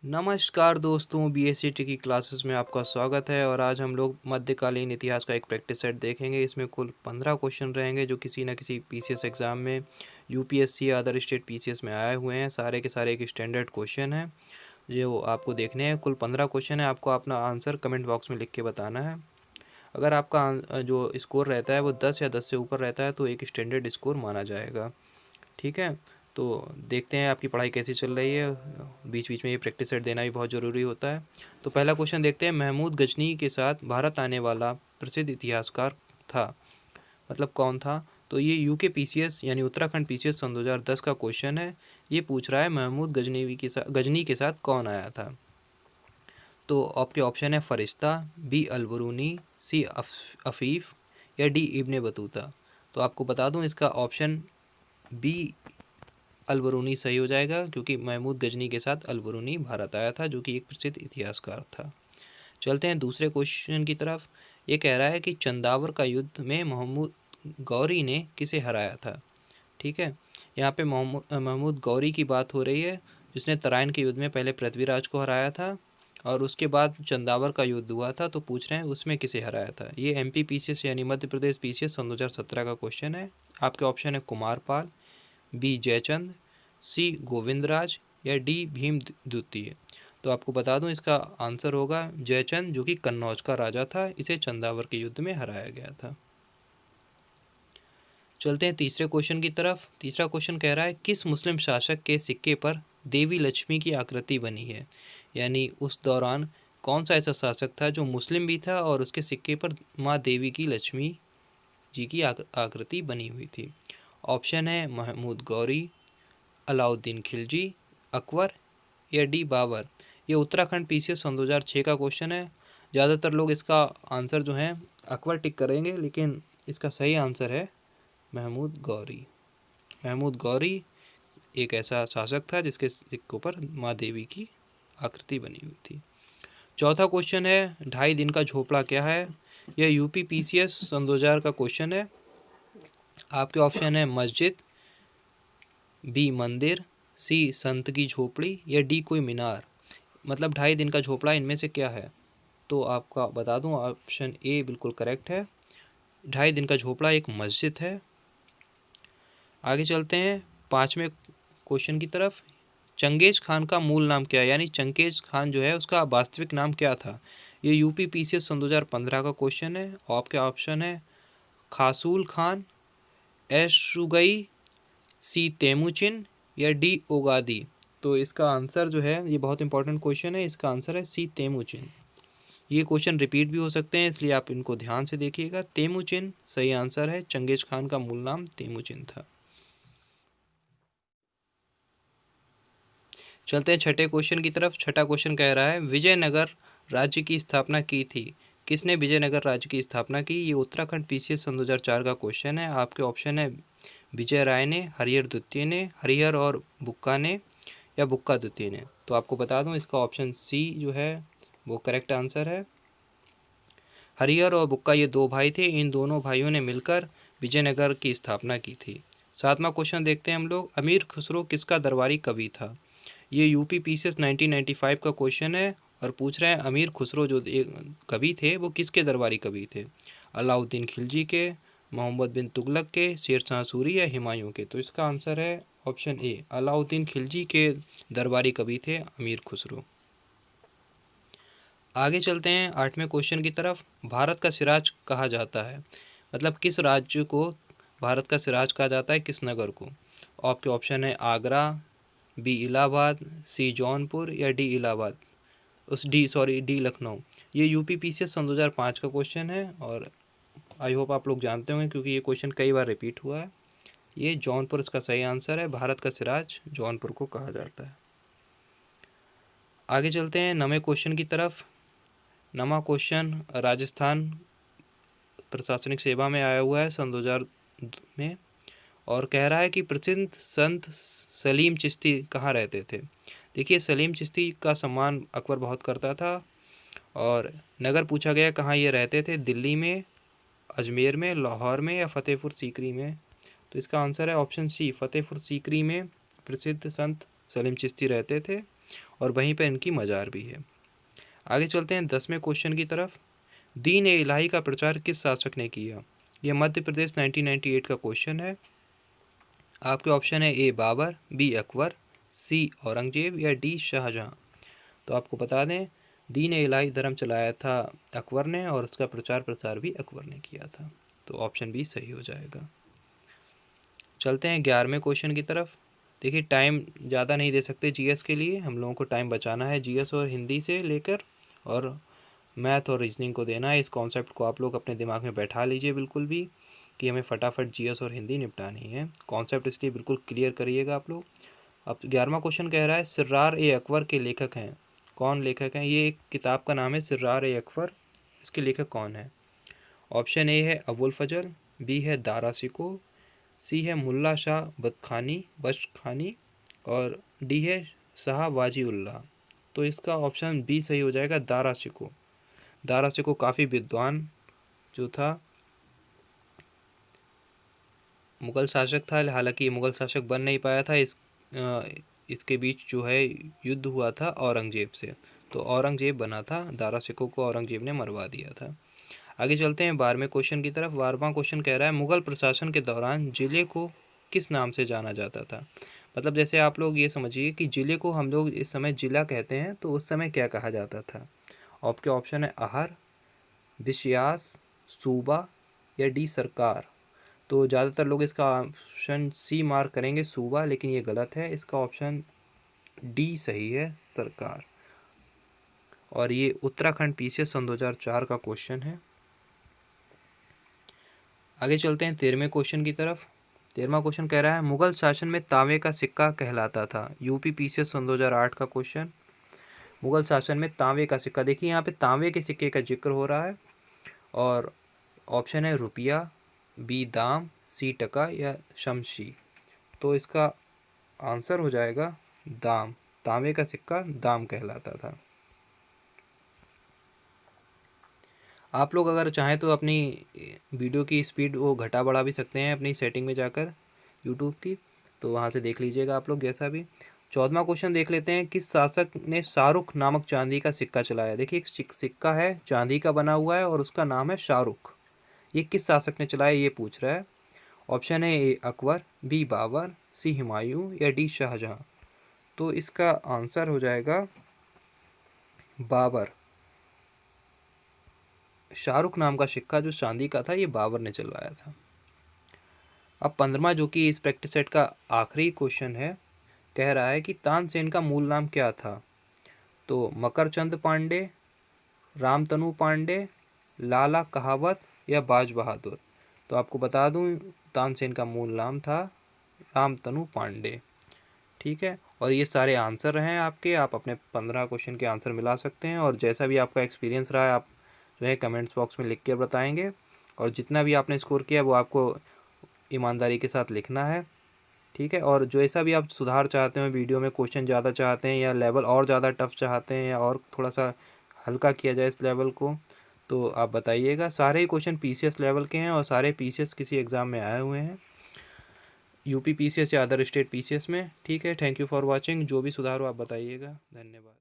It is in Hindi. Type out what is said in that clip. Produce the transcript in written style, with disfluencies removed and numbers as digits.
नमस्कार दोस्तों, बीएससी की क्लासेस में आपका स्वागत है। और आज हम लोग मध्यकालीन इतिहास का एक प्रैक्टिस सेट देखेंगे। इसमें कुल 15 क्वेश्चन रहेंगे जो किसी न किसी पीसीएस एग्ज़ाम में, यूपीएससी या अदर स्टेट पीसीएस में आए हुए हैं। सारे के सारे एक स्टैंडर्ड क्वेश्चन हैं जो आपको देखने हैं। कुल 15 क्वेश्चन है। आपको अपना आंसर कमेंट बॉक्स में लिख के बताना है। अगर आपका जो स्कोर रहता है वो 10 या 10 से ऊपर रहता है तो एक स्टैंडर्ड स्कोर माना जाएगा। ठीक है, तो देखते हैं आपकी पढ़ाई कैसी चल रही है। बीच बीच में ये प्रैक्टिस सेट देना भी बहुत ज़रूरी होता है। तो पहला क्वेश्चन देखते हैं। महमूद गजनी के साथ भारत आने वाला प्रसिद्ध इतिहासकार था, मतलब कौन था? तो ये यूके पीसीएस यानी उत्तराखंड पीसीएस सन 2010 का क्वेश्चन है। ये पूछ रहा है महमूद गजनी के साथ कौन आया था। तो आपके ऑप्शन है फरिश्ता, बी अलबरूनी, सी अफीफ़ या डी इब्ने बतूता। तो आपको बता दूं इसका ऑप्शन बी अलबरूनी सही हो जाएगा, क्योंकि महमूद गजनी के साथ अलबरूनी भारत आया था, जो कि एक प्रसिद्ध इतिहासकार था। चलते हैं दूसरे क्वेश्चन की तरफ। ये कह रहा है कि चंदावर का युद्ध में महमूद गौरी ने किसे हराया था। ठीक है, यहाँ पे महमूद गौरी की बात हो रही है, जिसने तराइन के युद्ध में पहले पृथ्वीराज को हराया था और उसके बाद चंदावर का युद्ध हुआ था। तो पूछ रहे हैं उसमें किसे हराया था। ये एमपी पीसीएस यानी मध्य प्रदेश पीसीएस सन 2017 का क्वेश्चन है। आपके ऑप्शन है कुमारपाल, बी जयचंद, सी गोविंदराज या डी भीम द्वितीय। तो आपको बता दूं इसका आंसर होगा जयचंद, जो कि कन्नौज का राजा था। इसे चंदावर के युद्ध में हराया गया था। चलते हैं तीसरे क्वेश्चन की तरफ। तीसरा क्वेश्चन कह रहा है किस मुस्लिम शासक के सिक्के पर देवी लक्ष्मी की आकृति बनी है। यानी उस दौरान कौन सा ऐसा शासक था जो मुस्लिम भी था और उसके सिक्के पर माँ देवी की लक्ष्मी जी की आकृति बनी हुई थी। ऑप्शन है महमूद गौरी, अलाउद्दीन खिलजी, अकबर या डी बाबर। ये उत्तराखंड पीसीएस सन 2006 का क्वेश्चन है। ज़्यादातर लोग इसका आंसर जो है अकबर टिक करेंगे, लेकिन इसका सही आंसर है महमूद गौरी। महमूद गौरी एक ऐसा शासक था जिसके सिक्कों पर माँ देवी की आकृति बनी हुई थी। चौथा क्वेश्चन है 2.5 दिन का झोपड़ा क्या है। यह यूपी पीसीएस सन 2000 का क्वेश्चन है। आपके ऑप्शन है मस्जिद, बी मंदिर, सी संत की झोपड़ी या डी कोई मीनार। मतलब 2.5 दिन का झोपड़ा इनमें से क्या है। तो आपका बता दूं ऑप्शन ए बिल्कुल करेक्ट है। 2.5 दिन का झोपड़ा एक मस्जिद है। आगे चलते हैं पांचवें क्वेश्चन की तरफ। चंगेज खान का मूल नाम क्या है, यानी चंगेज खान जो है उसका वास्तविक नाम क्या था। ये यूपी पीसीएस सन 2015 का क्वेश्चन है। और आपके ऑप्शन है खासूल खान, एस रुगई, सी तेमुचिन या डी ओगादी। तो इसका आंसर जो है, ये बहुत इंपॉर्टेंट क्वेश्चन है, इसका आंसर है सी तेमुचिन। ये क्वेश्चन रिपीट भी हो सकते हैं, इसलिए आप इनको ध्यान से देखिएगा। तेमुचिन सही आंसर है। चंगेज खान का मूल नाम तेमुचिन था। चलते हैं छठे क्वेश्चन की तरफ। छठा क्वेश्चन कह रहा है विजयनगर राज्य की स्थापना की थी। किसने विजयनगर राज्य की स्थापना की। ये उत्तराखंड पीसीएस सन 2004 का क्वेश्चन है। आपके ऑप्शन है विजय राय ने, हरिहर द्वितीय ने, हरिहर और बुक्का ने या बुक्का द्वितीय ने। तो आपको बता दूं इसका ऑप्शन सी जो है वो करेक्ट आंसर है। हरिहर और बुक्का ये दो भाई थे। इन दोनों भाइयों ने मिलकर विजयनगर की स्थापना की थी। सातवां क्वेश्चन देखते हैं हम लोग। अमीर खुसरो किसका दरबारी कवि था। ये यूपी पीसीएस 1995 का क्वेश्चन है और पूछ रहे हैं अमीर खुसरो जो एक कवि थे वो किसके दरबारी कवि थे। अलाउद्दीन खिलजी के, मोहम्मद बिन तुगलक के, शेरशाह सूरी या हुमायूं के। तो इसका आंसर है ऑप्शन ए, अलाउद्दीन खिलजी के दरबारी कवि थे अमीर खुसरो। आगे चलते हैं आठवें क्वेश्चन की तरफ। भारत का सिराज कहा जाता है, मतलब किस राज्य को भारत का सिराज कहा जाता है, किस नगर को। आपके ऑप्शन है आगरा, बी इलाहाबाद, सी जौनपुर या डी इलाहाबाद, डी लखनऊ। ये यूपी पीसीएस सन 2005 का क्वेश्चन है और आई होप आप लोग जानते होंगे, क्योंकि ये क्वेश्चन कई बार रिपीट हुआ है। ये जौनपुर इसका सही आंसर है। भारत का सिराज जौनपुर को कहा जाता है। आगे चलते हैं नवे क्वेश्चन की तरफ। नवा क्वेश्चन राजस्थान प्रशासनिक सेवा में आया हुआ है सन 2000 में और कह रहा है कि प्रसिद्ध संत सलीम चिश्ती कहाँ रहते थे। देखिए सलीम चिश्ती का सम्मान अकबर बहुत करता था और नगर पूछा गया कहाँ ये रहते थे, दिल्ली में, अजमेर में, लाहौर में या फतेहपुर सीकरी में। तो इसका आंसर है ऑप्शन सी, फतेहपुर सीकरी में प्रसिद्ध संत सलीम चिश्ती रहते थे। और वहीं पर इनकी मज़ार भी है। आगे चलते हैं 10वें क्वेश्चन की तरफ। दीन ए इलाही का प्रचार किस शासक ने किया? यह मध्य प्रदेश 1998 का क्वेश्चन है। आपके ऑप्शन है ए बाबर, बी अकबर, सी औरंगजेब या डी शाहजहाँ। तो आपको बता दें, दीन ए इलाही धर्म चलाया था अकबर ने और उसका प्रचार प्रसार भी अकबर ने किया था। तो ऑप्शन बी सही हो जाएगा। चलते हैं 11वें क्वेश्चन की तरफ। देखिए, टाइम ज़्यादा नहीं दे सकते जीएस के लिए, हम लोगों को टाइम बचाना है जीएस और हिंदी से लेकर, और मैथ और रीजनिंग को देना है। इस कॉन्सेप्ट को आप लोग अपने दिमाग में बैठा लीजिए बिल्कुल भी, कि हमें फटाफट जीएस और हिंदी निपटानी है। कॉन्सेप्ट इसलिए बिल्कुल क्लियर करिएगा आप लोग। अब 11वां क्वेश्चन कह रहा है सिर्रार ए अकबर के लेखक हैं। कौन लेखक हैं? ये एक किताब का नाम है सिर्रार ए अकबर। इसके लेखक कौन है? ऑप्शन ए है अबुल फजल, बी है दारा शिकोह, सी है मुल्ला शाह बख्श खानी और डी है शाह वाजीउल्लाह। तो इसका ऑप्शन बी सही हो जाएगा, दारा शिकोह। दारा शिकोह काफ़ी विद्वान जो था, मुग़ल शासक था। हालांकि ये मुग़ल शासक बन नहीं पाया था। इसके बीच जो है युद्ध हुआ था औरंगजेब से, तो औरंगजेब बना था, दारा शिकोह को औरंगजेब ने मरवा दिया था। आगे चलते हैं 12वें क्वेश्चन की तरफ। 12वां क्वेश्चन कह रहा है मुग़ल प्रशासन के दौरान ज़िले को किस नाम से जाना जाता था? मतलब जैसे आप लोग ये समझिए कि ज़िले को हम लोग इस समय ज़िला कहते हैं, तो उस समय क्या कहा जाता था? आपके ऑप्शन है आहर, बिशयास, सूबा या डी सरकार। तो ज़्यादातर लोग इसका ऑप्शन सी मार्क करेंगे, सूबा, लेकिन ये गलत है। इसका ऑप्शन डी सही है, सरकार। और ये उत्तराखंड पीसीएस सन 2004 का क्वेश्चन है। आगे चलते हैं 13वें क्वेश्चन की तरफ। 13वां क्वेश्चन कह रहा है मुगल शासन में तांबे का सिक्का कहलाता था। यूपी पीसीएस सन 2008 का क्वेश्चन। मुगल शासन में तांबे का सिक्का, देखिए यहाँ पे तांबे के सिक्के का जिक्र हो रहा है, और ऑप्शन है रुपया, बी दाम, सी टका या शमशी। तो इसका आंसर हो जाएगा दाम। तांबे का सिक्का दाम कहलाता था। आप लोग अगर चाहें तो अपनी वीडियो की स्पीड वो घटा बढ़ा भी सकते हैं अपनी सेटिंग में जाकर यूट्यूब की, तो वहाँ से देख लीजिएगा आप लोग जैसा भी। 14वां क्वेश्चन देख लेते हैं। किस शासक ने शाहरुख नामक चांदी का सिक्का चलाया? देखिए, एक सिक्का है, चांदी का बना हुआ है और उसका नाम है शाहरुख। ये किस शासक ने चलाया, ये पूछ रहा है। ऑप्शन है ए अकबर, बी बाबर, सी हुमायूं या डी शाहजहाँ। तो इसका आंसर हो जाएगा बाबर। शाहरुख नाम का सिक्का जो चांदी का था, ये बाबर ने चलवाया था। अब 15वां, जो कि इस प्रैक्टिस सेट का आखिरी क्वेश्चन है, कह रहा है कि तानसेन का मूल नाम क्या था? तो मकरचंद पांडे, रामतनु पांडे, लाला कहावत या बाज बहादुर। तो आपको बता दूं, तानसेन का मूल नाम था रामतनु पांडे। ठीक है, और ये सारे आंसर हैं आपके। आप अपने 15 क्वेश्चन के आंसर मिला सकते हैं, और जैसा भी आपका एक्सपीरियंस रहा है आप जो है कमेंट्स बॉक्स में लिख के बताएंगे। और जितना भी आपने स्कोर किया वो आपको ईमानदारी के साथ लिखना है। ठीक है, और जो ऐसा भी आप सुधार चाहते हो वीडियो में, क्वेश्चन ज़्यादा चाहते हैं या लेवल और ज़्यादा टफ चाहते हैं या और थोड़ा सा हल्का किया जाए इस लेवल को, तो आप बताइएगा। सारे ही क्वेश्चन पीसीएस लेवल के हैं और सारे पीसीएस किसी एग्ज़ाम में आए हुए हैं, यूपी पीसीएस या अदर स्टेट पीसीएस में। ठीक है, थैंक यू फॉर वॉचिंग। जो भी सुधार हो आप बताइएगा। धन्यवाद।